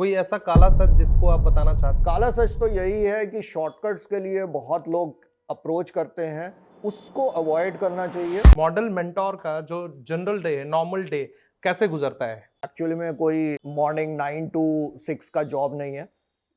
कोई ऐसा काला सच जिसको आप बताना चाहते काला सच तो यही है कि शॉर्टकट्स के लिए बहुत लोग अप्रोच करते हैं, उसको अवॉइड करना चाहिए। मॉडल मेंटोर का जो जनरल डे है, नॉर्मल डे कैसे गुजरता है? एक्चुअली में कोई मॉर्निंग 9 टू 6 का जॉब नहीं है।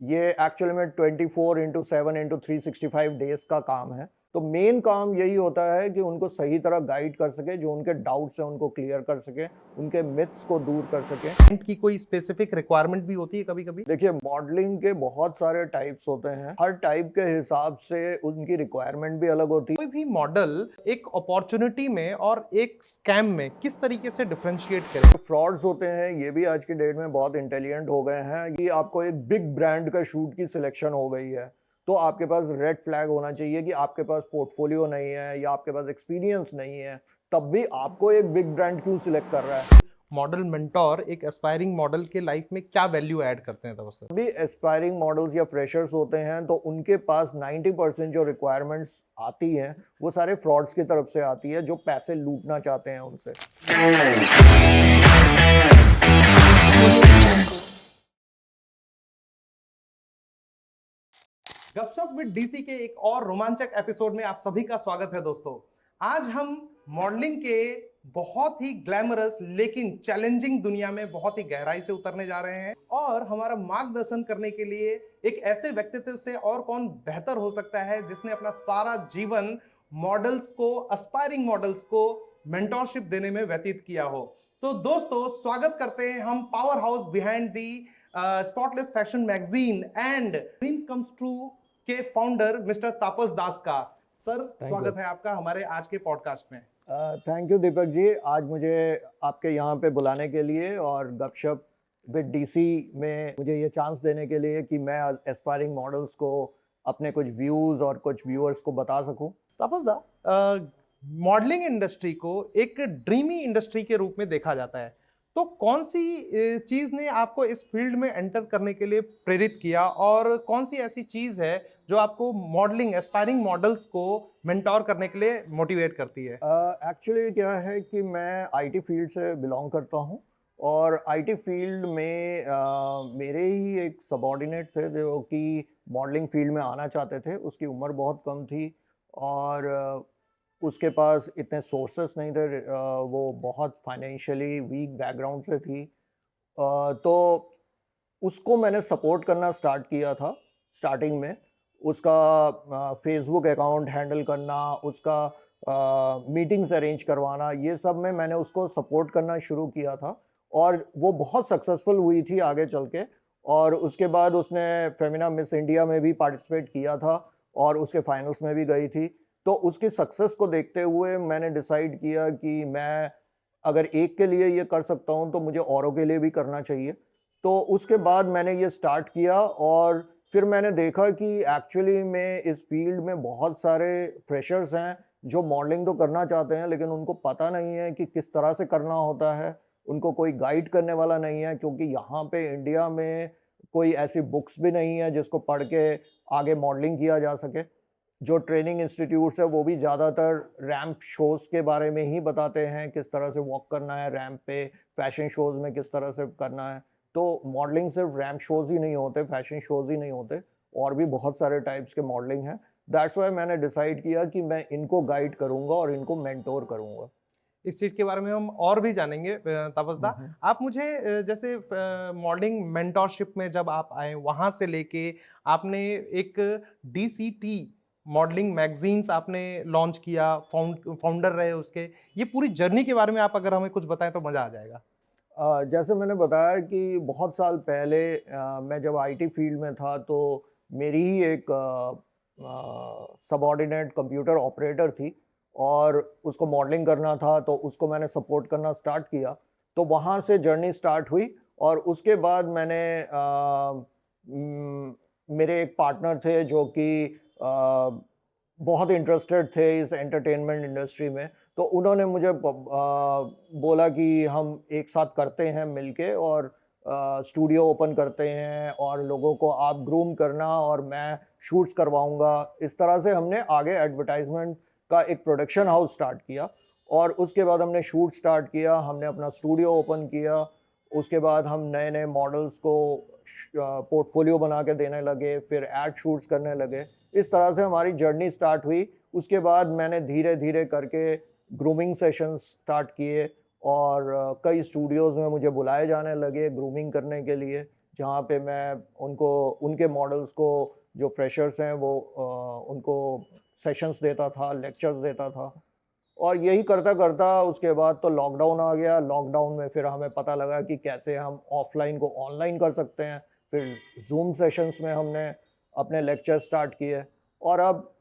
ये एक्चुअली में 24/7/365 डेज का काम है। तो मेन काम यही होता है कि उनको सही तरह गाइड कर सके, जो उनके डाउट्स हैं उनको क्लियर कर सके, उनके मिथ्स को दूर कर सके। क्लाइंट की कोई स्पेसिफिक रिक्वायरमेंट भी होती है कभी-कभी? देखिए, मॉडलिंग के बहुत सारे टाइप्स होते हैं। हर टाइप के हिसाब से उनकी रिक्वायरमेंट भी अलग होती है। कोई भी मॉडल एक अपॉर्चुनिटी में और एक स्कैम में किस तरीके से डिफरेंशिएट करे? फ्रॉड्स होते हैं, ये भी आज की डेट में बहुत इंटेलिजेंट हो गए हैं कि आपको एक बिग ब्रांड का शूट की सिलेक्शन हो गई है, तो आपके पास रेड फ्लैग होना चाहिए कि आपके पास पोर्टफोलियो नहीं है या आपके पास एक्सपीरियंस नहीं है, तब भी आपको एक बिग ब्रांड क्यों सिलेक्ट कर रहा है। मॉडल मेंटोर एक एस्पायरिंग मॉडल के लाइफ में क्या वैल्यू ऐड करते हैं तब? भी एस्पायरिंग मॉडल्स या फ्रेशर्स होते हैं, तो उनके पास 90% जो रिक्वायरमेंट्स आती हैं वो सारे फ्रॉड्स की तरफ से आती है, जो पैसे लूटना चाहते हैं उनसे। गपशप विद डीसी के एक और रोमांचक एपिसोड में आप सभी का स्वागत है दोस्तों। आज हम मॉडलिंग के बहुत ही ग्लैमरस लेकिन चैलेंजिंग दुनिया में बहुत ही गहराई से उतरने जा रहे हैं, और हमारा मार्गदर्शन करने के लिए एक ऐसे व्यक्तित्व से और कौन बेहतर हो सकता है जिसने अपना सारा जीवन मॉडल्स को, एस्पायरिंग मॉडल्स को मेंटोरशिप देने में व्यतीत किया हो। तो दोस्तों, स्वागत करते हैं हम power house behind the spotless fashion magazine and dreams comes true के फाउंडर मिस्टर तापस दास का। सर, स्वागत है आपका हमारे आज के पॉडकास्ट में। थैंक यू दीपक जी, आज मुझे आपके यहाँ पे बुलाने के लिए और गपशप विद डीसी में मुझे ये चांस देने के लिए कि मैं एस्पायरिंग मॉडल्स को अपने कुछ व्यूज़ और कुछ व्यूअर्स को बता सकूं। तापस दा, मॉडलिंग इंडस्ट्री को एक ड्रीमी इंडस्ट्री के रूप में देखा जाता है, तो कौन सी चीज ने आपको इस फील्ड में एंटर करने के लिए प्रेरित किया, और कौन सी ऐसी चीज है जो आपको मॉडलिंग, एस्पायरिंग मॉडल्स को मेंटोर करने के लिए मोटिवेट करती है? एक्चुअली क्या है कि मैं आईटी फील्ड से बिलोंग करता हूँ, और आईटी फील्ड में मेरे ही एक सबॉर्डिनेट थे जो कि मॉडलिंग फील्ड में आना चाहते थे। उसकी उम्र बहुत कम थी और उसके पास इतने सोर्सेस नहीं थे। वो बहुत फाइनेंशियली वीक बैकग्राउंड से थी। तो उसको मैंने सपोर्ट करना स्टार्ट किया था स्टार्टिंग में। उसका फेसबुक अकाउंट हैंडल करना, उसका मीटिंग्स अरेंज करवाना, ये सब में मैंने उसको सपोर्ट करना शुरू किया था, और वो बहुत सक्सेसफुल हुई थी आगे चल के। और उसके बाद उसने फेमिना मिस इंडिया में भी पार्टिसिपेट किया था और उसके फाइनल्स में भी गई थी। तो उसकी सक्सेस को देखते हुए मैंने डिसाइड किया कि मैं अगर एक के लिए ये कर सकता हूँ तो मुझे औरों के लिए भी करना चाहिए। तो उसके बाद मैंने ये स्टार्ट किया, और फिर मैंने देखा कि एक्चुअली में इस फील्ड में बहुत सारे फ्रेशर्स हैं जो मॉडलिंग तो करना चाहते हैं, लेकिन उनको पता नहीं है कि किस तरह से करना होता है। उनको कोई गाइड करने वाला नहीं है, क्योंकि यहाँ पे इंडिया में कोई ऐसी बुक्स भी नहीं है जिसको पढ़ के आगे मॉडलिंग किया जा सके। जो ट्रेनिंग इंस्टीट्यूट्स है वो भी ज़्यादातर रैंप शोज़ के बारे में ही बताते हैं, किस तरह से वॉक करना है रैंप पे, फैशन शोज़ में किस तरह से करना है। तो मॉडलिंग सिर्फ रैंप शोज़ ही नहीं होते, फैशन शोज़ ही नहीं होते, और भी बहुत सारे टाइप्स के मॉडलिंग हैं। दैट्स वाई मैंने डिसाइड किया कि मैं इनको गाइड करूँगा और इनको मेंटोर करूँगा। इस चीज के बारे में हम और भी जानेंगे। तापस दा, आप मुझे जैसे मॉडलिंग मेंटोरशिप में जब आप आए, वहां से लेके आपने एक डीसीटी मॉडलिंग मैगजीन्स आपने लॉन्च किया, फाउंडर रहे उसके, ये पूरी जर्नी के बारे में आप अगर हमें कुछ बताएं तो मजा आ जाएगा। जैसे मैंने बताया कि बहुत साल पहले मैं जब आईटी फील्ड में था, तो मेरी ही एक सबऑर्डिनेट कंप्यूटर ऑपरेटर थी, और उसको मॉडलिंग करना था, तो उसको मैंने सपोर्ट करना स्टार्ट किया। तो वहाँ से जर्नी स्टार्ट हुई, और उसके बाद मैंने मेरे एक पार्टनर थे जो कि बहुत इंटरेस्टेड थे इस एंटरटेनमेंट इंडस्ट्री में। तो उन्होंने मुझे बोला कि हम एक साथ करते हैं मिलके, और स्टूडियो ओपन करते हैं और लोगों को आप ग्रूम करना और मैं शूट्स करवाऊंगा। इस तरह से हमने आगे एडवर्टाइजमेंट का एक प्रोडक्शन हाउस स्टार्ट किया, और उसके बाद हमने शूट स्टार्ट किया, हमने अपना स्टूडियो ओपन किया। उसके बाद हम नए नए मॉडल्स को पोर्टफोलियो बना के देने लगे, फिर एड शूट्स करने लगे। इस तरह से हमारी जर्नी स्टार्ट हुई। उसके बाद मैंने धीरे धीरे करके ग्रूमिंग सेशंस स्टार्ट किए और कई स्टूडियोज़ में मुझे बुलाए जाने लगे ग्रूमिंग करने के लिए, जहाँ पे मैं उनको उनके मॉडल्स को, जो फ्रेशर्स हैं वो उनको सेशंस देता था, लेक्चर्स देता था। और यही करता करता उसके बाद तो लॉकडाउन आ गया। लॉकडाउन में फिर हमें पता लगा कि कैसे हम ऑफलाइन को ऑनलाइन कर सकते हैं। फिर जूम सेशंस में हमने अपने लेक्चर स्टार्ट किए और अब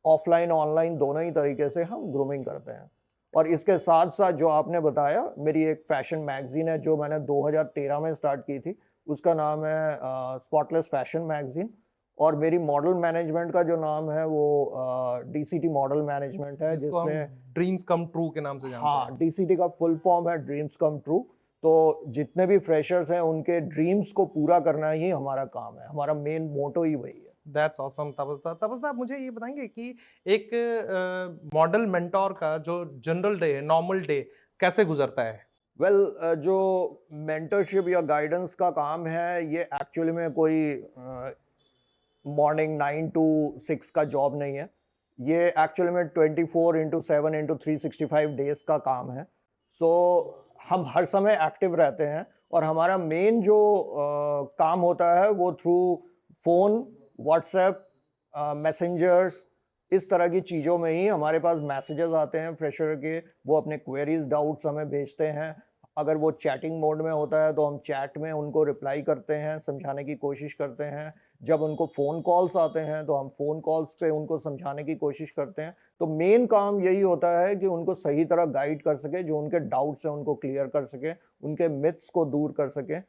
ऑफलाइन ऑनलाइन दोनों ही तरीके से हम ग्रूमिंग करते हैं। और इसके साथ साथ जो आपने बताया, मेरी एक फैशन मैगजीन है जो मैंने 2013 में स्टार्ट की थी, उसका नाम है स्पॉटलेस फैशन मैगजीन। और मेरी मॉडल मैनेजमेंट का जो नाम है वो डीसीटी मॉडल मैनेजमेंट है, जिसको हम जिसमें ड्रीम्स कम ट्रू के नाम से जानते हैं। हाँ, डीसीटी का फुल फॉर्म है ड्रीम्स कम ट्रू। तो जितने भी फ्रेशर्स हैं उनके ड्रीम्स को पूरा करना ही हमारा काम है, हमारा मेन मोटो ही वही है। That's awesome. तपस्या, आप मुझे ये बताएंगे कि एक मॉडल मेंटोर का जो जनरल डे, नॉर्मल डे कैसे गुजरता है? वेल, जो मेंटरशिप या गाइडेंस का काम है, ये एक्चुअली में कोई मॉर्निंग 9 to 6 का जॉब नहीं है। ये एक्चुअली में 24/7/365 डेज का काम है। सो हम हर समय एक्टिव रहते हैं और हमारा मेन जो काम होता है वो थ्रू फ़ोन, व्हाट्सएप, मैसेंजर्स, इस तरह की चीज़ों में ही हमारे पास मैसेजेस आते हैं फ्रेशर के। वो अपने क्वेरीज, डाउट्स हमें भेजते हैं। अगर वो चैटिंग मोड में होता है तो हम चैट में उनको रिप्लाई करते हैं, समझाने की कोशिश करते हैं। जब उनको फ़ोन कॉल्स आते हैं तो हम फ़ोन कॉल्स पे उनको समझाने की कोशिश करते हैं। तो मेन काम यही होता है कि उनको सही तरह गाइड कर सके, जो उनके डाउट्स हैं उनको क्लियर कर सके, उनके मिथ्स को दूर कर सके।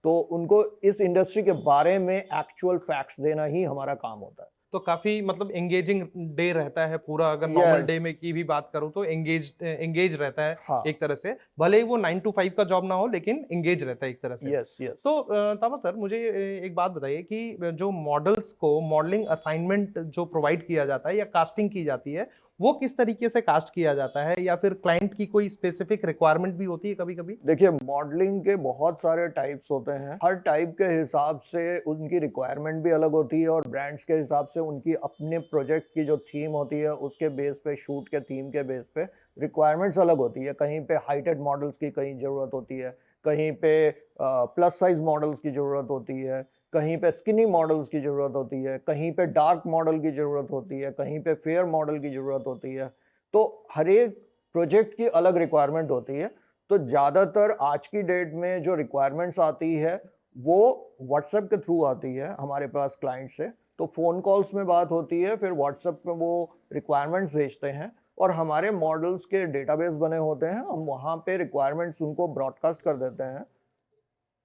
तो उनको इस इंडस्ट्री के बारे में एक्चुअल फैक्ट्स देना ही हमारा काम होता है। तो काफी मतलब एंगेजिंग डे रहता है पूरा। अगर नॉर्मल डे यस, में की भी बात करूं तो एंगेज रहता है हाँ, एक तरह से। भले ही वो 9 to 5 का जॉब ना हो, लेकिन एंगेज रहता है एक तरह से। Yes, yes. तो ताबा सर, मुझे एक बात बताइए कि जो मॉडल्स को मॉडलिंग असाइनमेंट जो प्रोवाइड किया जाता है या कास्टिंग की जाती है, वो किस तरीके से कास्ट किया जाता है, या फिर क्लाइंट की कोई स्पेसिफिक रिक्वायरमेंट भी होती है कभी कभी? देखिए, मॉडलिंग के बहुत सारे टाइप्स होते हैं। हर टाइप के हिसाब से उनकी रिक्वायरमेंट भी अलग होती है और ब्रांड्स के हिसाब से उनकी अपने प्रोजेक्ट की जो थीम होती है उसके बेस पे, शूट के थीम के बेस पे रिक्वायरमेंट्स अलग होती है। कहीं पे हाइटेड मॉडल्स की कहीं ज़रूरत होती है, कहीं पे प्लस साइज मॉडल्स की ज़रूरत होती है, कहीं पे स्किनी मॉडल्स की ज़रूरत होती है, कहीं पे डार्क मॉडल की ज़रूरत होती है, कहीं पे फेयर मॉडल की ज़रूरत होती है। तो हर एक प्रोजेक्ट की अलग रिक्वायरमेंट होती है। तो ज़्यादातर आज की डेट में जो रिक्वायरमेंट्स आती है वो व्हाट्सएप के थ्रू आती है हमारे पास क्लाइंट से। तो फ़ोन कॉल्स में बात होती है, फिर व्हाट्सएप पे वो रिक्वायरमेंट्स भेजते हैं और हमारे मॉडल्स के डेटाबेस बने होते हैं। हम वहाँ पे रिक्वायरमेंट्स उनको ब्रॉडकास्ट कर देते हैं।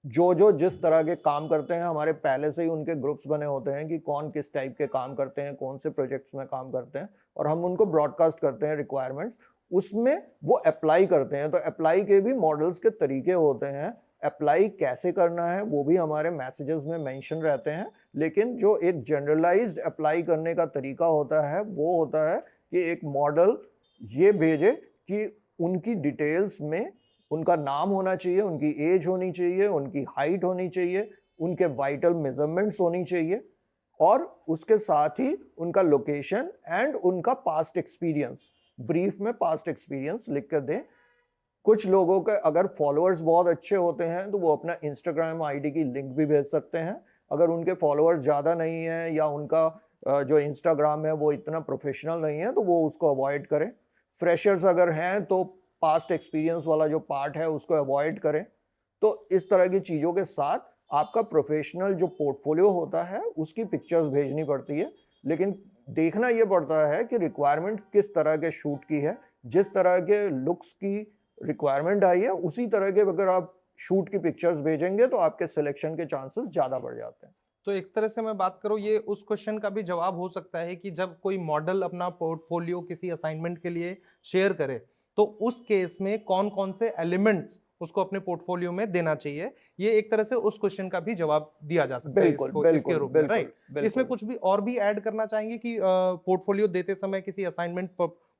जो जिस तरह के काम करते हैं, हमारे पहले से ही उनके ग्रुप्स बने होते हैं कि कौन किस टाइप के काम करते हैं, कौन से प्रोजेक्ट्स में काम करते हैं, और हम उनको ब्रॉडकास्ट करते हैं रिक्वायरमेंट्स। उसमें वो अप्लाई करते हैं। तो अप्लाई के भी मॉडल्स के तरीके होते हैं। अप्लाई कैसे करना है वो भी हमारे मैसेजेस में मेंशन रहते हैं। लेकिन जो एक जनरलाइज्ड अप्लाई करने का तरीका होता है वो होता है कि एक मॉडल ये भेजे कि उनकी डिटेल्स में उनका नाम होना चाहिए, उनकी एज होनी चाहिए, उनकी हाइट होनी चाहिए, उनके वाइटल मेजरमेंट्स होनी चाहिए, और उसके साथ ही उनका लोकेशन एंड उनका पास्ट एक्सपीरियंस, ब्रीफ में पास्ट एक्सपीरियंस लिख कर दें। कुछ लोगों के अगर फॉलोअर्स बहुत अच्छे होते हैं तो वो अपना इंस्टाग्राम आईडी की लिंक भी भेज सकते हैं। अगर उनके फॉलोअर्स ज़्यादा नहीं हैं या उनका जो इंस्टाग्राम है वो इतना प्रोफेशनल नहीं है तो वो उसको अवॉइड करें। फ्रेशर्स अगर हैं तो पास्ट एक्सपीरियंस वाला जो पार्ट है उसको अवॉइड करें। तो इस तरह की चीज़ों के साथ आपका प्रोफेशनल जो पोर्टफोलियो होता है उसकी पिक्चर्स भेजनी पड़ती है। लेकिन देखना ये पड़ता है कि रिक्वायरमेंट किस तरह के शूट की है। जिस तरह के लुक्स की रिक्वायरमेंट आई है उसी तरह के अगर आप शूट की पिक्चर्स भेजेंगे तो आपके सिलेक्शन के चांसेस ज़्यादा बढ़ जाते हैं। तो एक तरह से मैं बात करूँ, ये उस क्वेश्चन का भी जवाब हो सकता है कि जब कोई मॉडल अपना पोर्टफोलियो किसी असाइनमेंट के लिए शेयर करे, तो उस केस में कौन कौन से एलिमेंट्स उसको अपने पोर्टफोलियो में देना चाहिए। ये एक तरह से उस क्वेश्चन का भी जवाब दिया जा सकता है बिल्कुल, इसके बिल्कुल, रूप में, बिल्कुल, राइट? इसमें बिल्कुल। कुछ भी और भी ऐड करना चाहेंगे कि पोर्टफोलियो देते समय किसी असाइनमेंट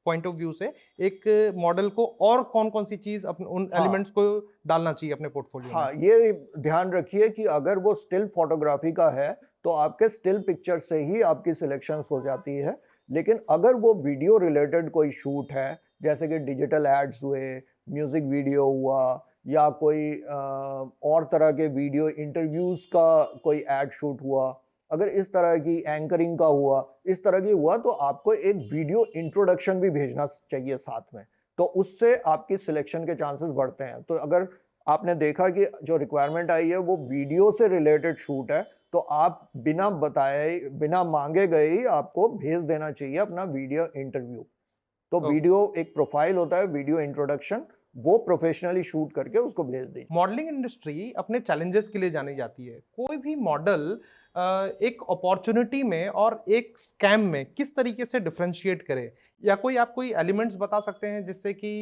पॉइंट ऑफ व्यू से एक मॉडल को और कौन कौन सी चीज अपने उन हाँ एलिमेंट्स को डालना चाहिए अपने पोर्टफोलियो में? हाँ, ये ध्यान रखिए कि अगर वो स्टिल फोटोग्राफी का है तो आपके स्टिल पिक्चर से ही आपकी सिलेक्शंस हो जाती है। लेकिन अगर वो वीडियो रिलेटेड कोई शूट है, जैसे कि डिजिटल एड्स हुए, म्यूजिक वीडियो हुआ, या कोई और तरह के वीडियो इंटरव्यूज का कोई एड शूट हुआ, अगर इस तरह की एंकरिंग का हुआ, इस तरह की हुआ, तो आपको एक वीडियो इंट्रोडक्शन भी भेजना चाहिए साथ में। तो उससे आपकी सिलेक्शन के चांसेस बढ़ते हैं। तो अगर आपने देखा कि जो रिक्वायरमेंट आई है वो वीडियो से रिलेटेड शूट है, तो आप बिना बताए, बिना मांगे गए ही आपको भेज देना चाहिए अपना वीडियो इंटरव्यू। तो ओके। वीडियो एक प्रोफाइल होता है, वीडियो इंट्रोडक्शन, वो प्रोफेशनली शूट करके उसको भेज दीजिए। मॉडलिंग इंडस्ट्री अपने चैलेंजेस के लिए जानी जाती है। कोई भी मॉडल एक अपॉर्चुनिटी में और एक स्कैम में किस तरीके से डिफरेंशिएट करे, या कोई एलिमेंट्स बता सकते हैं जिससे कि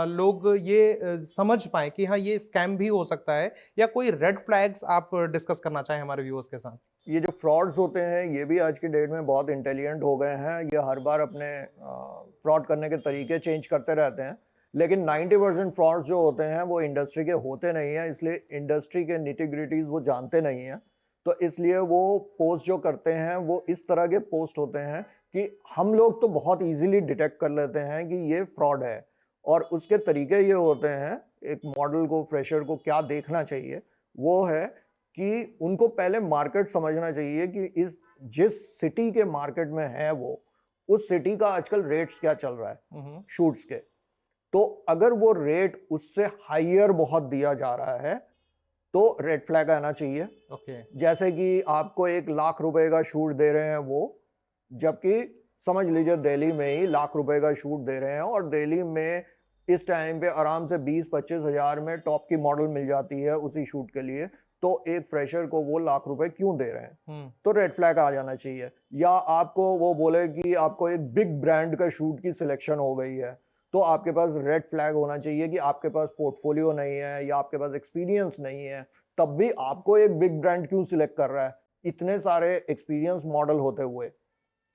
लोग ये समझ पाए कि हाँ ये स्कैम भी हो सकता है, या कोई रेड फ्लैग्स आप डिस्कस करना चाहें हमारे व्यूअर्स के साथ? ये जो फ्रॉड्स होते हैं ये भी आज की डेट में बहुत इंटेलिजेंट हो गए हैं। ये हर बार अपने फ्रॉड करने के तरीके चेंज करते रहते हैं। लेकिन 90% फ्रॉड्स जो होते हैं वो इंडस्ट्री के होते नहीं हैं, इसलिए इंडस्ट्री के निटी-ग्रिटीज़ वो जानते नहीं हैं। तो इसलिए वो पोस्ट जो करते हैं वो इस तरह के पोस्ट होते हैं कि हम लोग तो बहुत ईज़िली डिटेक्ट कर लेते हैं कि ये फ्रॉड है। और उसके तरीके ये होते हैं, एक मॉडल को, फ्रेशर को क्या देखना चाहिए, वो है कि उनको पहले मार्केट समझना चाहिए कि जिस सिटी के मार्केट में है वो, उस सिटी का आजकल रेट्स क्या चल रहा है शूट्स के। तो अगर वो रेट उससे हायर बहुत दिया जा रहा है तो रेड फ्लैग आना चाहिए। ओके। जैसे कि आपको 1 लाख रुपए का शूट दे रहे हैं वो, जबकि समझ लीजिए दिल्ली में ही ₹1,00,000 का शूट दे रहे हैं, और दिल्ली में इस टाइम पे आराम से 20-25 हजार में टॉप की मॉडल मिल जाती है उसी शूट के लिए। तो एक फ्रेशर को वो ₹1,00,000 क्यों दे रहे हैं? तो रेड फ्लैग आ जाना चाहिए। या आपको वो बोले कि आपको एक बिग ब्रांड का शूट की सिलेक्शन हो गई है, तो आपके पास रेड फ्लैग होना चाहिए कि आपके पास पोर्टफोलियो नहीं है या आपके पास एक्सपीरियंस नहीं है, तब भी आपको एक बिग ब्रांड क्यों सिलेक्ट कर रहा है, इतने सारे एक्सपीरियंस मॉडल होते हुए।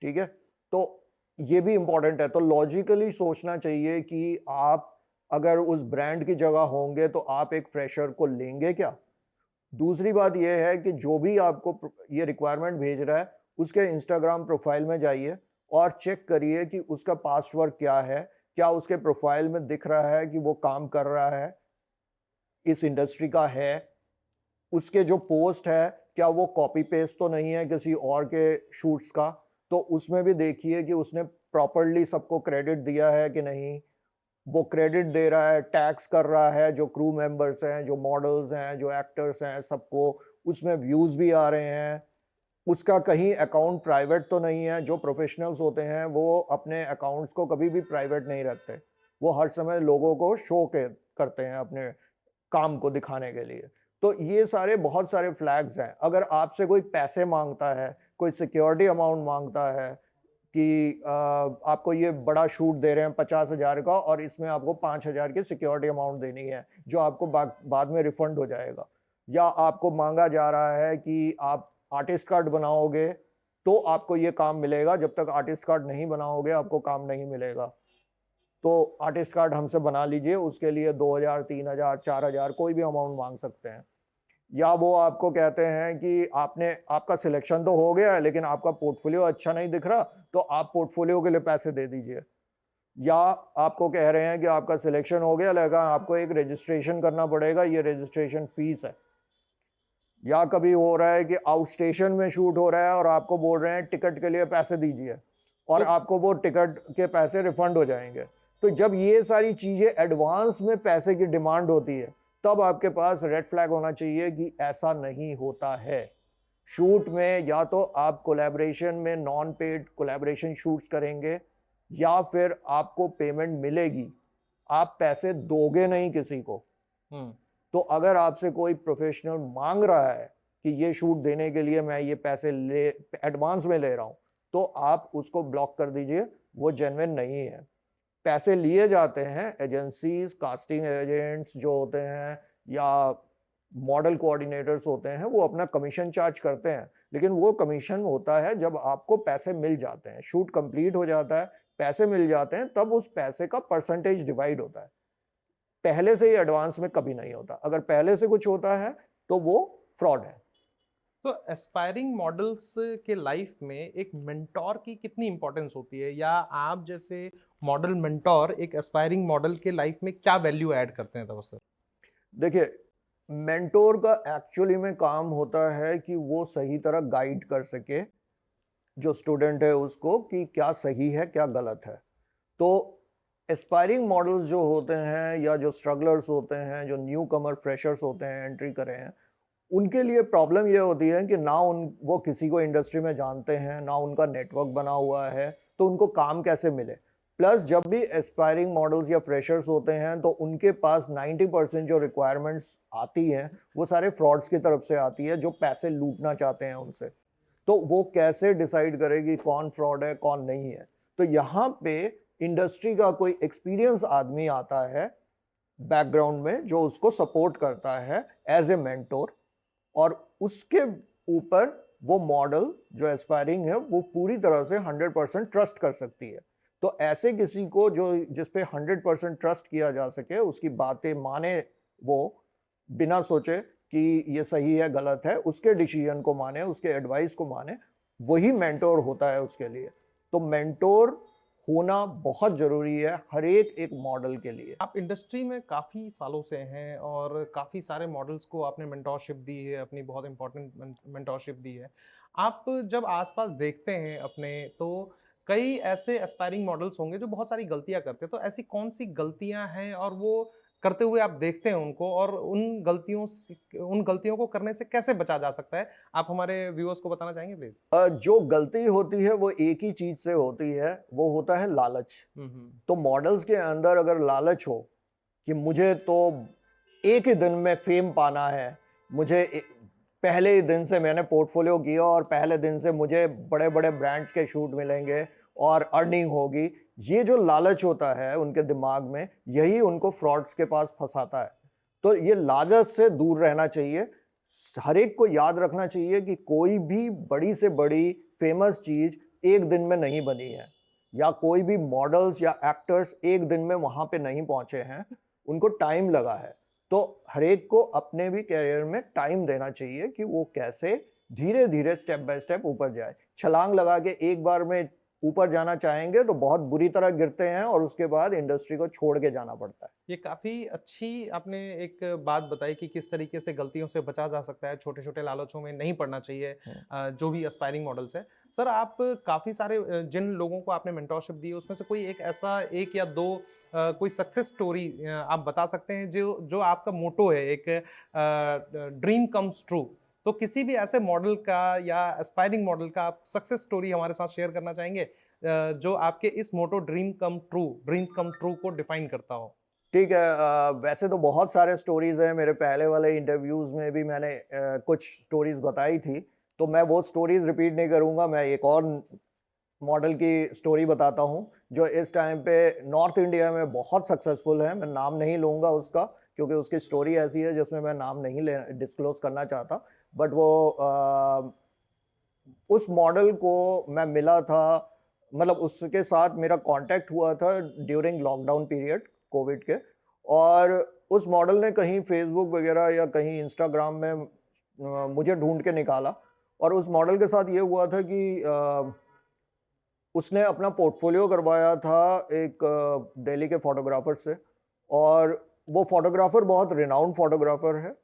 ठीक है, तो ये भी इंपॉर्टेंट है। तो लॉजिकली सोचना चाहिए कि आप अगर उस ब्रांड की जगह होंगे तो आप एक फ्रेशर को लेंगे क्या। दूसरी बात यह है कि जो भी आपको ये रिक्वायरमेंट भेज रहा है उसके इंस्टाग्राम प्रोफाइल में जाइए और चेक करिए कि उसका पास्ट वर्क क्या है, क्या उसके प्रोफाइल में दिख रहा है कि वो काम कर रहा है, इस इंडस्ट्री का है, उसके जो पोस्ट है क्या वो कॉपी पेस्ट तो नहीं है किसी और के शूट्स का। तो उसमें भी देखिए कि उसने प्रॉपरली सबको क्रेडिट दिया है कि नहीं, वो क्रेडिट दे रहा है, टैक्स कर रहा है जो क्रू मेंबर्स हैं, जो मॉडल्स हैं, जो एक्टर्स हैं, सबको उसमें व्यूज भी आ रहे हैं, उसका कहीं अकाउंट प्राइवेट तो नहीं है। जो प्रोफेशनल्स होते हैं वो अपने अकाउंट्स को कभी भी प्राइवेट नहीं रखते, वो हर समय लोगों को शो के करते हैं अपने काम को दिखाने के लिए। तो ये सारे बहुत सारे फ्लैग्स हैं। अगर आपसे कोई पैसे मांगता है, कोई सिक्योरिटी अमाउंट मांगता है कि आपको ये बड़ा शूट दे रहे हैं 50,000 का और इसमें आपको 5,000 की सिक्योरिटी अमाउंट देनी है जो आपको बाद में रिफंड हो जाएगा, या आपको मांगा जा रहा है कि आप आर्टिस्ट कार्ड बनाओगे तो आपको ये काम मिलेगा, जब तक आर्टिस्ट कार्ड नहीं बनाओगे आपको काम नहीं मिलेगा। तो आर्टिस्ट कार्ड हमसे बना लीजिए, उसके लिए 2,000, 3,000, 4,000 कोई भी अमाउंट मांग सकते हैं। या वो आपको कहते हैं कि आपका सिलेक्शन तो हो गया है लेकिन आपका पोर्टफोलियो अच्छा नहीं दिख रहा, तो आप पोर्टफोलियो के लिए पैसे दे दीजिए। या आपको कह रहे हैं कि आपका सिलेक्शन हो गया लेकिन आपको एक रजिस्ट्रेशन करना पड़ेगा, ये रजिस्ट्रेशन फीस है। या कभी हो रहा है कि आउट स्टेशन में शूट हो रहा है और आपको बोल रहे हैं टिकट के लिए पैसे दीजिए, और आपको वो टिकट के पैसे रिफंड हो जाएंगे। तो जब ये सारी चीजें एडवांस में पैसे की डिमांड होती है तब आपके पास रेड फ्लैग होना चाहिए कि ऐसा नहीं होता है। शूट में या तो आप कोलैबोरेशन में नॉन पेड कोलैबोरेशन शूट्स करेंगे या फिर आपको पेमेंट मिलेगी, आप पैसे दोगे नहीं किसी को। तो अगर आपसे कोई प्रोफेशनल मांग रहा है कि ये शूट देने के लिए मैं ये पैसे एडवांस में ले रहा हूं, तो आप उसको ब्लॉक कर दीजिए, वो जेन्युइन नहीं है। पैसे लिए जाते हैं एजेंसीज, कास्टिंग एजेंट्स जो होते हैं या मॉडल कोऑर्डिनेटर्स होते हैं, वो अपना कमीशन चार्ज करते हैं, लेकिन वो कमीशन होता है जब आपको पैसे मिल जाते हैं, शूट कंप्लीट हो जाता है, पैसे मिल जाते हैं तब उस पैसे का परसेंटेज डिवाइड होता है, पहले से ही एडवांस में कभी नहीं होता। अगर पहले से कुछ होता है तो वो फ्रॉड है। तो एस्पायरिंग मॉडल्स के लाइफ में एक मेंटोर की कितनी इंपॉर्टेंस होती है, या आप जैसे मॉडल मेंटोर एक एस्पायरिंग मॉडल के लाइफ में क्या वैल्यू ऐड करते हैं तब सर? देखिए, मेंटोर का एक्चुअली में काम होता है कि वो सही तरह गाइड कर सके जो स्टूडेंट है उसको कि क्या सही है क्या गलत है। तो एस्पायरिंग मॉडल्स जो होते हैं या जो स्ट्रगलर्स होते हैं, जो न्यू कमर फ्रेशर्स होते हैं, एंट्री करे हैं, उनके लिए प्रॉब्लम ये होती है कि ना वो किसी को इंडस्ट्री में जानते हैं, ना उनका नेटवर्क बना हुआ है, तो उनको काम कैसे मिले। प्लस जब भी एस्पायरिंग मॉडल्स या फ्रेशर्स होते हैं तो उनके पास 90% जो रिक्वायरमेंट्स आती हैं वो सारे फ्रॉड्स की तरफ से आती है, जो पैसे लूटना चाहते हैं उनसे। तो वो कैसे डिसाइड करेगी कौन फ्रॉड है कौन नहीं है। तो यहाँ पे इंडस्ट्री का कोई एक्सपीरियंस आदमी आता है बैकग्राउंड में जो उसको सपोर्ट करता है एज ए मेंटोर, और उसके ऊपर वो मॉडल जो एस्पायरिंग है वो पूरी तरह से 100% ट्रस्ट कर सकती है। तो ऐसे किसी को जो जिस पे 100% ट्रस्ट किया जा सके, उसकी बातें माने, वो बिना सोचे कि ये सही है गलत है, उसके डिसीजन को माने, उसके एडवाइस को माने, वही मेंटोर होता है उसके लिए। तो मेंटोर होना बहुत जरूरी है हर एक मॉडल के लिए। आप इंडस्ट्री में काफ़ी सालों से हैं और काफ़ी सारे मॉडल्स को आपने मेंटोरशिप दी है, अपनी बहुत इंपॉर्टेंट मेंटोरशिप दी है। आप जब आसपास देखते हैं अपने, तो कई ऐसे एस्पायरिंग मॉडल्स होंगे जो बहुत सारी गलतियां करते हैं, तो ऐसी कौन सी गलतियां हैं और वो करते हुए आप देखते हैं उनको, और उन गलतियों को करने से कैसे बचा जा सकता है? आप हमारे व्यूअर्स को बताना चाहेंगे प्लीज? जो गलती होती है वो एक ही चीज से होती है, वो होता है लालच। तो मॉडल्स के अंदर अगर लालच हो कि मुझे तो एक ही दिन में फेम पाना है, पहले ही दिन से मैंने पोर्टफोलियो किया और पहले दिन से मुझे बड़े बड़े ब्रांड्स के शूट मिलेंगे और अर्निंग होगी, ये जो लालच होता है उनके दिमाग में, यही उनको फ्रॉड्स के पास फंसाता है। तो ये लालच से दूर रहना चाहिए। हर एक को याद रखना चाहिए कि कोई भी बड़ी से बड़ी फेमस चीज एक दिन में नहीं बनी है, या कोई भी मॉडल्स या एक्टर्स एक दिन में वहां पे नहीं पहुंचे हैं, उनको टाइम लगा है। तो हर एक को अपने भी कैरियर में टाइम देना चाहिए कि वो कैसे धीरे धीरे स्टेप बाय स्टेप ऊपर जाए। छलांग लगा के एक बार में ऊपर जाना चाहेंगे तो बहुत बुरी तरह गिरते हैं और उसके बाद इंडस्ट्री को छोड़ के जाना पड़ता है। ये काफ़ी अच्छी आपने एक बात बताई कि किस तरीके से गलतियों से बचा जा सकता है, छोटे-छोटे लालचों में नहीं पड़ना चाहिए जो भी एस्पायरिंग मॉडल्स हैं। सर, आप काफ़ी सारे जिन लोगों को आपने मेंटोरशिप दी है, उसमें से कोई एक ऐसा 1 या 2 कोई सक्सेस स्टोरी आप बता सकते हैं जो जो आपका मोटो है, एक ड्रीम कम्स ट्रू। तो किसी भी ऐसे मॉडल का या एस्पायरिंग मॉडल का आप सक्सेस स्टोरी हमारे साथ शेयर करना चाहेंगे, जो आपके इस मोटो ड्रीम्स कम ट्रू को डिफाइन करता हो? ठीक है। वैसे तो बहुत सारे स्टोरीज हैं, मेरे पहले वाले इंटरव्यूज में भी मैंने कुछ स्टोरीज बताई थी, तो मैं वो स्टोरीज रिपीट नहीं करूंगा। मैं एक और मॉडल की स्टोरी बताता हूँ जो इस टाइम पे नॉर्थ इंडिया में बहुत सक्सेसफुल है। मैं नाम नहीं लूँगा उसका, क्योंकि उसकी स्टोरी ऐसी है जिसमें मैं नाम नहीं डिस्क्लोज करना चाहता। बट वो उस मॉडल को मैं मिला था, मतलब उसके साथ मेरा कांटेक्ट हुआ था ड्यूरिंग लॉकडाउन पीरियड कोविड के, और उस मॉडल ने कहीं फेसबुक वगैरह या कहीं इंस्टाग्राम में मुझे ढूंढ के निकाला। और उस मॉडल के साथ ये हुआ था कि उसने अपना पोर्टफोलियो करवाया था एक दिल्ली के फोटोग्राफर से, और वो फोटोग्राफर बहुत रिनाउंड फोटोग्राफर है,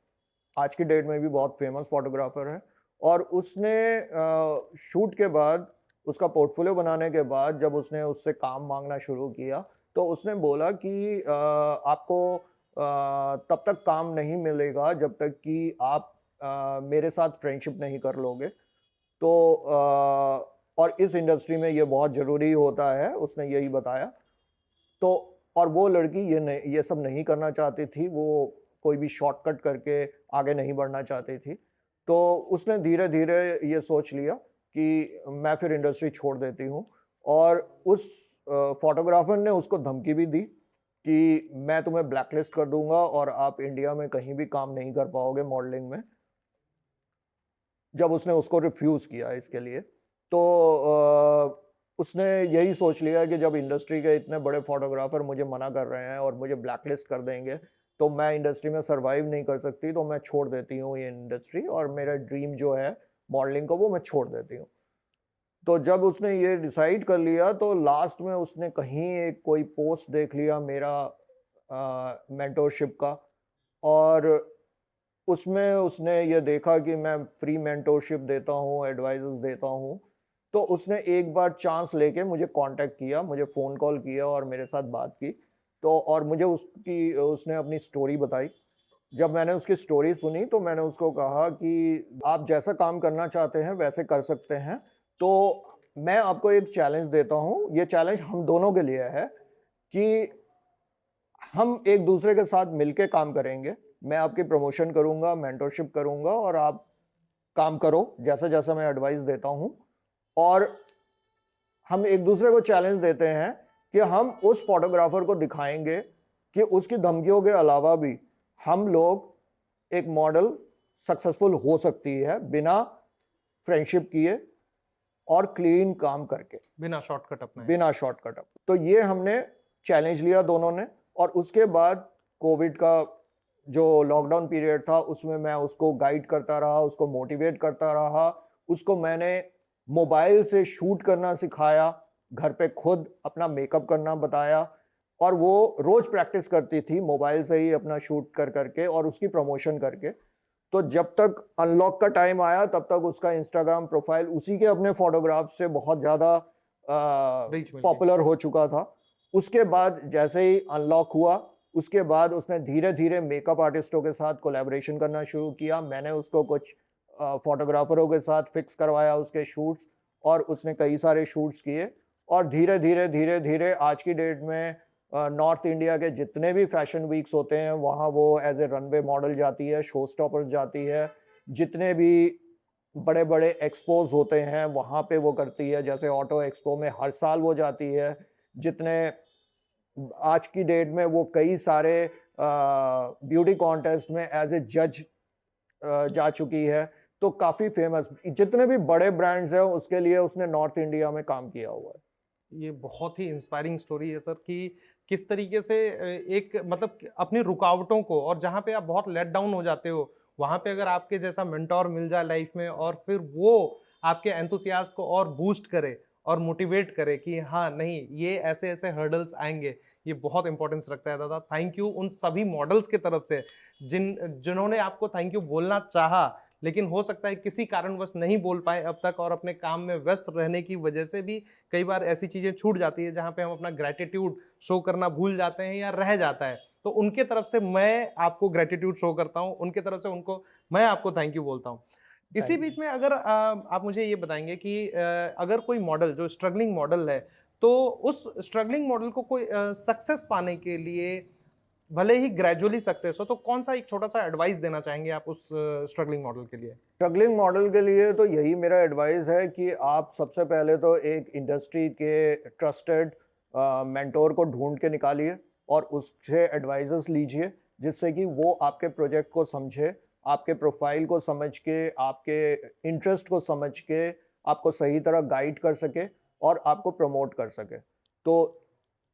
आज की डेट में भी बहुत फेमस फोटोग्राफर है। और उसने शूट के बाद, उसका पोर्टफोलियो बनाने के बाद, जब उसने उससे काम मांगना शुरू किया तो उसने बोला कि आपको तब तक काम नहीं मिलेगा जब तक कि आप मेरे साथ फ्रेंडशिप नहीं कर लोगे। तो और इस इंडस्ट्री में ये बहुत ज़रूरी होता है, उसने यही बताया। तो और वो लड़की ये सब नहीं करना चाहती थी, वो कोई भी शॉर्टकट करके आगे नहीं बढ़ना चाहती थी। तो उसने धीरे धीरे ये सोच लिया कि मैं फिर इंडस्ट्री छोड़ देती हूँ। और उस फोटोग्राफर ने उसको धमकी भी दी कि मैं तुम्हें ब्लैकलिस्ट कर दूंगा और आप इंडिया में कहीं भी काम नहीं कर पाओगे मॉडलिंग में, जब उसने उसको रिफ्यूज़ किया इसके लिए। तो उसने यही सोच लिया कि जब इंडस्ट्री के इतने बड़े फोटोग्राफर मुझे मना कर रहे हैं और मुझे ब्लैकलिस्ट कर देंगे तो मैं इंडस्ट्री में सरवाइव नहीं कर सकती, तो मैं छोड़ देती हूँ ये इंडस्ट्री और मेरा ड्रीम जो है मॉडलिंग का वो मैं छोड़ देती हूँ। तो जब उसने ये डिसाइड कर लिया तो लास्ट में उसने कहीं एक कोई पोस्ट देख लिया मेरा मेंटोरशिप का, और उसमें उसने ये देखा कि मैं फ्री मेंटोरशिप देता हूँ, एडवाइजेस देता हूँ। तो उसने एक बार चांस लेके मुझे कांटेक्ट किया, मुझे फ़ोन कॉल किया और मेरे साथ बात की। तो और मुझे उसने अपनी स्टोरी बताई। जब मैंने उसकी स्टोरी सुनी तो मैंने उसको कहा कि आप जैसा काम करना चाहते हैं वैसे कर सकते हैं। तो मैं आपको एक चैलेंज देता हूँ, ये चैलेंज हम दोनों के लिए है कि हम एक दूसरे के साथ मिलके काम करेंगे। मैं आपकी प्रमोशन करूँगा, मेंटरशिप करूँगा और आप काम करो जैसा-जैसा मैं एडवाइस देता हूँ। और हम एक दूसरे को चैलेंज देते हैं कि हम उस फोटोग्राफर को दिखाएँगे कि उसकी धमकियों के अलावा भी हम लोग एक मॉडल सक्सेसफुल हो सकती है बिना फ्रेंडशिप किए और क्लीन काम करके, बिना शॉर्टकट अपनाए। बिना शॉर्टकट। तो ये हमने चैलेंज लिया दोनों ने, और उसके बाद कोविड का जो लॉकडाउन पीरियड था उसमें मैं उसको गाइड करता रहा, उसको मोटिवेट करता रहा। उसको मैंने मोबाइल से शूट करना सिखाया, घर पे खुद अपना मेकअप करना बताया, और वो रोज प्रैक्टिस करती थी मोबाइल से ही अपना शूट कर करके और उसकी प्रमोशन करके। तो जब तक अनलॉक का टाइम आया तब तक उसका इंस्टाग्राम प्रोफाइल उसी के अपने फोटोग्राफ से बहुत ज़्यादा रीच मिल गई। पॉपुलर हो चुका था। उसके बाद जैसे ही अनलॉक हुआ, उसके बाद उसने धीरे-धीरे मेकअप आर्टिस्टों के साथ कोलैबोरेशन करना शुरू किया। मैंने उसको कुछ फोटोग्राफरों के साथ फिक्स करवाया उसके शूट्स, और उसने कई सारे शूट्स किए। और धीरे-धीरे, धीरे-धीरे आज की डेट में नॉर्थ इंडिया के जितने भी फैशन वीक्स होते हैं वहाँ वो एज ए रनवे मॉडल जाती है, शो स्टॉपर्स जाती है। जितने भी बड़े-बड़े एक्सपोज होते हैं वहाँ पे वो करती है, जैसे ऑटो एक्सपो में हर साल वो जाती है। जितने आज की डेट में वो कई सारे ब्यूटी कॉन्टेस्ट में एज ए जज जा चुकी है। तो काफ़ी फेमस जितने भी बड़े ब्रांड्स हैं उसके लिए उसने नॉर्थ इंडिया में काम किया हुआ है। ये बहुत ही इंस्पायरिंग स्टोरी है सर कि किस तरीके से एक मतलब कि अपनी रुकावटों को, और जहाँ पे आप बहुत लेट डाउन हो जाते हो, वहाँ पे अगर आपके जैसा मेंटोर मिल जाए लाइफ में और फिर वो आपके एंथुसियास्ट को और बूस्ट करे और मोटिवेट करे कि हाँ नहीं ये ऐसे ऐसे हर्डल्स आएंगे, ये बहुत इंपॉर्टेंस रखता है। दादा थैंक यू उन सभी मॉडल्स की तरफ से जिन्होंने आपको थैंक यू बोलना चाहा, लेकिन हो सकता है किसी कारणवश नहीं बोल पाए अब तक, और अपने काम में व्यस्त रहने की वजह से भी कई बार ऐसी चीजें छूट जाती है जहां पे हम अपना ग्रेटिट्यूड शो करना भूल जाते हैं या रह जाता है। तो उनके तरफ से मैं आपको ग्रेटिट्यूड शो करता हूं, उनके तरफ से उनको मैं आपको थैंक यू बोलता हूं। इसी थैंक यू। बीच में अगर आप मुझे ये बताएंगे कि अगर कोई मॉडल जो स्ट्रगलिंग मॉडल है, तो उस स्ट्रगलिंग मॉडल को कोई सक्सेस पाने के लिए भले ही ग्रेजुअली सक्सेस हो, तो कौन सा एक छोटा सा एडवाइस देना चाहेंगे आप उस स्ट्रगलिंग मॉडल के लिए? स्ट्रगलिंग मॉडल के लिए तो यही मेरा एडवाइस है कि आप सबसे पहले तो एक इंडस्ट्री के ट्रस्टेड मेंटोर को ढूंढ के निकालिए और उससे एडवाइजेस लीजिए, जिससे कि वो आपके प्रोजेक्ट को समझे, आपके प्रोफाइल को समझ के, आपके इंटरेस्ट को समझ के आपको सही तरह गाइड कर सके और आपको प्रमोट कर सके। तो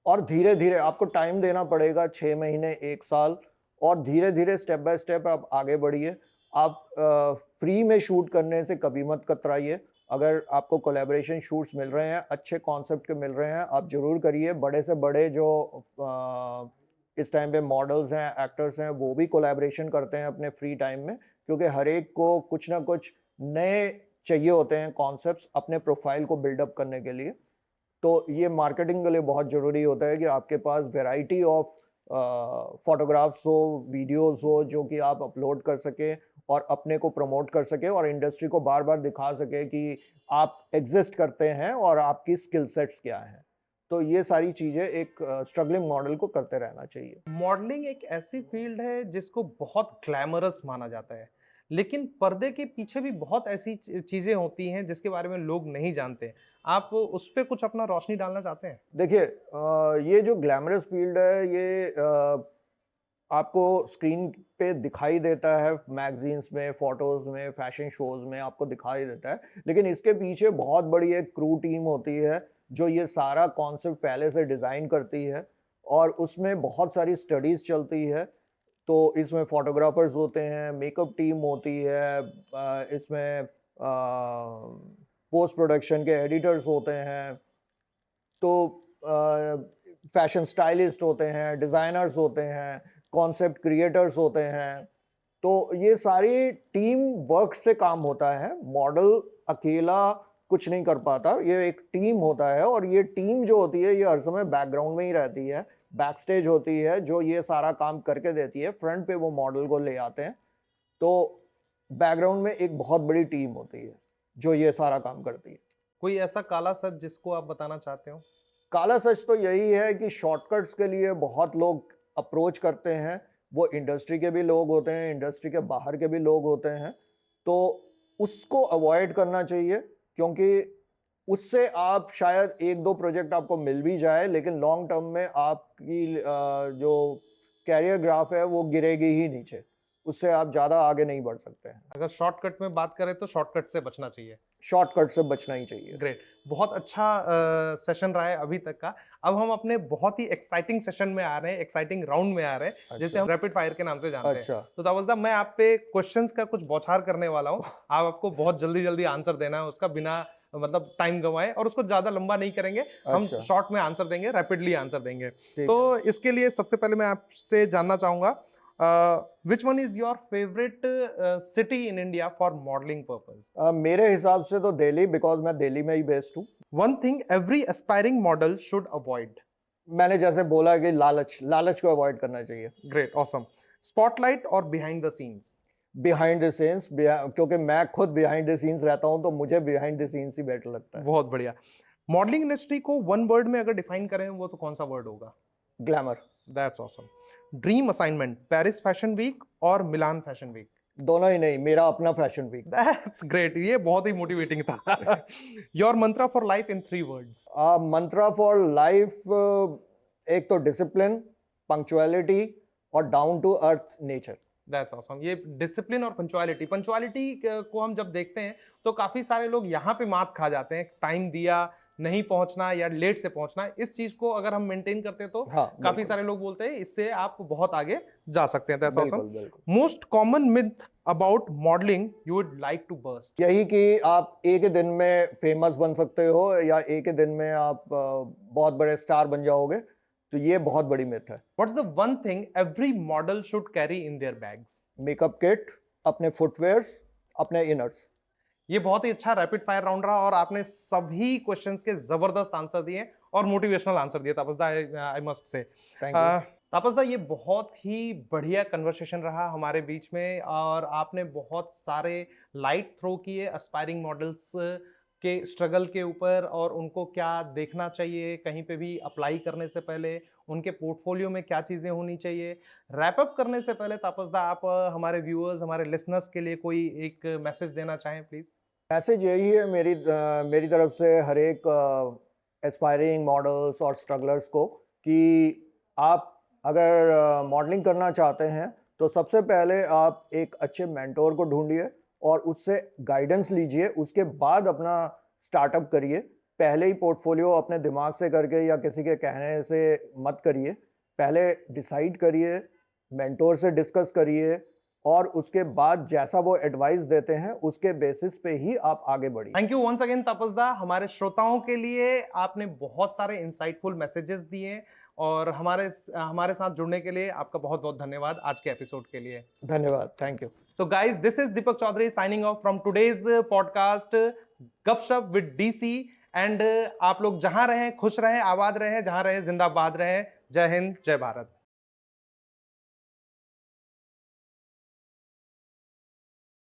और धीरे-धीरे आपको टाइम देना पड़ेगा, 6 महीने, 1 साल, और धीरे-धीरे स्टेप बाय स्टेप आप आगे बढ़िए। आप फ्री में शूट करने से कभी मत कतराइए। अगर आपको कोलैबोरेशन शूट्स मिल रहे हैं, अच्छे कॉन्सेप्ट के मिल रहे हैं, आप ज़रूर करिए। बड़े से बड़े जो इस टाइम पे मॉडल्स हैं, एक्टर्स हैं, वो भी कोलैबोरेशन करते हैं अपने फ्री टाइम में, क्योंकि हर एक को कुछ ना कुछ नए चाहिए होते हैं कॉन्सेप्ट्स अपने प्रोफाइल को बिल्डअप करने के लिए। तो ये मार्केटिंग के लिए बहुत ज़रूरी होता है कि आपके पास वैरायटी ऑफ फोटोग्राफ्स हो, वीडियोस हो, जो कि आप अपलोड कर सकें और अपने को प्रमोट कर सकें और इंडस्ट्री को बार-बार दिखा सकें कि आप एग्जिस्ट करते हैं और आपकी स्किल सेट्स क्या हैं। तो ये सारी चीज़ें एक स्ट्रगलिंग मॉडल को करते रहना चाहिए। मॉडलिंग एक ऐसी फील्ड है जिसको बहुत ग्लैमरस माना जाता है, लेकिन पर्दे के पीछे भी बहुत ऐसी चीजें होती हैं जिसके बारे में लोग नहीं जानते। आप उस पे कुछ अपना रोशनी डालना चाहते हैं? देखिए ये जो ग्लैमरस फील्ड है ये आपको स्क्रीन पे दिखाई देता है, मैगजीन्स में, फोटोज़ में, फैशन शोज़ में आपको दिखाई देता है, लेकिन इसके पीछे बहुत बड़ी एक क्रू टीम होती है जो ये सारा कॉन्सेप्ट पहले से डिज़ाइन करती है, और उसमें बहुत सारी स्टडीज़ चलती है। तो इसमें फोटोग्राफर्स होते हैं, मेकअप टीम होती है, इसमें पोस्ट प्रोडक्शन के एडिटर्स होते हैं, तो फैशन स्टाइलिस्ट होते हैं, डिज़ाइनर्स होते हैं, कॉन्सेप्ट क्रिएटर्स होते हैं। तो ये सारी टीम वर्क से काम होता है। मॉडल अकेला कुछ नहीं कर पाता, ये एक टीम होता है, और ये टीम जो होती है ये हर समय बैकग्राउंड में ही रहती है, बैक स्टेज होती है, जो ये सारा काम करके देती है। फ्रंट पे वो मॉडल को ले आते हैं। तो बैकग्राउंड में एक बहुत बड़ी टीम होती है जो ये सारा काम करती है। कोई ऐसा काला सच जिसको आप बताना चाहते हो? काला सच तो यही है कि शॉर्टकट्स के लिए बहुत लोग अप्रोच करते हैं। वो इंडस्ट्री के भी लोग होते हैं, इंडस्ट्री के बाहर के भी लोग होते हैं। तो उसको अवॉइड करना चाहिए, क्योंकि उससे आप शायद एक दो प्रोजेक्ट आपको मिल भी जाए, लेकिन लॉन्ग टर्म में आपकी जो कैरियर ग्राफ है वो गिरेगी ही नीचे। उससे आप ज़्यादा आगे नहीं बढ़ सकते हैं। अगर शॉर्टकट में बात करें तो शॉर्टकट से बचना चाहिए। शॉर्टकट से बचना ही चाहिए। ग्रेट, बहुत अच्छा सेशन रहा है अभी तक का। अब हम अपने बहुत ही एक्साइटिंग सेशन में आ रहे हैं, एक्साइटिंग राउंड में आ रहे हैं, जिसे हम रैपिड फायर के नाम से जानते हैं। तो तापसदा, मैं आप पे क्वेश्चंस का कुछ बौछार करने वाला हूँ। आप आपको बहुत जल्दी जल्दी आंसर देना है उसका, बिना मतलब टाइम गंवाए, और उसको ज्यादा लंबा नहीं करेंगे। हम शॉर्ट में आंसर देंगे, रैपिडली आंसर देंगे। तो इसके लिए सबसे पहले मैं आपसे जानना चाहूंगा, which one is your favorite city in India for modeling purpose? मेरे हिसाब से तो दिल्ली, बिकॉज मैं दिल्ली में ही बेस्ड हूँ। One thing every aspiring model should avoid? मैंने जैसे बोला कि लालच को अवॉइड करना चाहिए। Great, awesome. Spotlight और behind the scenes? Behind the scenes, क्योंकि मैं खुद बिहाइंड द सीन्स रहता हूँ, तो मुझे behind the scenes he better लगता है। बहुत बढ़िया। मॉडलिंग इंडस्ट्री को वन वर्ड में अगर डिफाइन करें, वो तो कौन सा वर्ड होगा? Glamour. That's awesome. Dream assignment, Paris fashion week और मिलान फैशन वीक? दोनों ही नहीं, मेरा अपना फैशन वीक। That's great, ये बहुत ही मोटिवेटिंग था। Your mantra for life in 3 words? Mantra for life, एक तो डिसिप्लिन, पंक्चुअलिटी और down to earth nature. That's awesome. ये डिसिप्लिन और पंचुअलिटी को हम जब देखते हैं तो काफी सारे लोग यहाँ पे मात खा जाते हैं। टाइम दिया, नहीं पहुंचना या लेट से पहुंचना, इस चीज को अगर हम मेंटेन करते हैं तो काफी सारे लोग बोलते हैं इससे आप बहुत आगे जा सकते हैं। That's awesome. Most common myth about modelling you would like to burst? यही कि आप एक ही दिन में फेमस बन सकते हो, या एक ही दिन में आप बहुत बड़े स्टार बन जाओगे। तो ये बहुत बड़ी मिथ है। What's the one thing every model should carry in their bags? Makeup kit, अपने फुटवेयर्स, अपने इनर्स। ये बहुत ही अच्छा रैपिड फायर राउंड रहा, और आपने सभी क्वेश्चंस के जबरदस्त आंसर दिए और मोटिवेशनल आंसर दिए तापसदा, आई मस्ट से। तापसदा, ये बहुत ही बढ़िया कन्वर्सेशन रहा हमारे बीच में, और आपने बहुत सारे लाइट थ्रो किए एस्पायरिंग मॉडल्स के स्ट्रगल के ऊपर, और उनको क्या देखना चाहिए कहीं पे भी अप्लाई करने से पहले, उनके पोर्टफोलियो में क्या चीज़ें होनी चाहिए। रैप अप करने से पहले तापसदा, आप हमारे व्यूअर्स, हमारे लिसनर्स के लिए कोई एक मैसेज देना चाहें प्लीज़? मैसेज यही है मेरी तरफ से हर एक एस्पायरिंग मॉडल्स और स्ट्रगलर्स को, कि आप अगर मॉडलिंग करना चाहते हैं तो सबसे पहले आप एक अच्छे मेंटोर को ढूंढिए और उससे गाइडेंस लीजिए। उसके बाद अपना स्टार्टअप करिए। पहले ही पोर्टफोलियो अपने दिमाग से करके या किसी के कहने से मत करिए। पहले डिसाइड करिए, मेंटोर से डिस्कस करिए, और उसके बाद जैसा वो एडवाइस देते हैं उसके बेसिस पे ही आप आगे बढ़िए। थैंक यू वंस अगेन तापसदा, हमारे श्रोताओं के लिए आपने बहुत सारे इंसाइटफुल मैसेजेस दिए, और हमारे साथ जुड़ने के लिए आपका बहुत बहुत धन्यवाद आज के एपिसोड के लिए। धन्यवाद, थैंक यू। तो guys, this is Deepak Chaudhary signing off from today's podcast Gapshap with DC. And आप लोग जहां रहें खुश रहें, आबाद रहें, जहां रहें जिंदाबाद रहें। जय हिंद, जय भारत।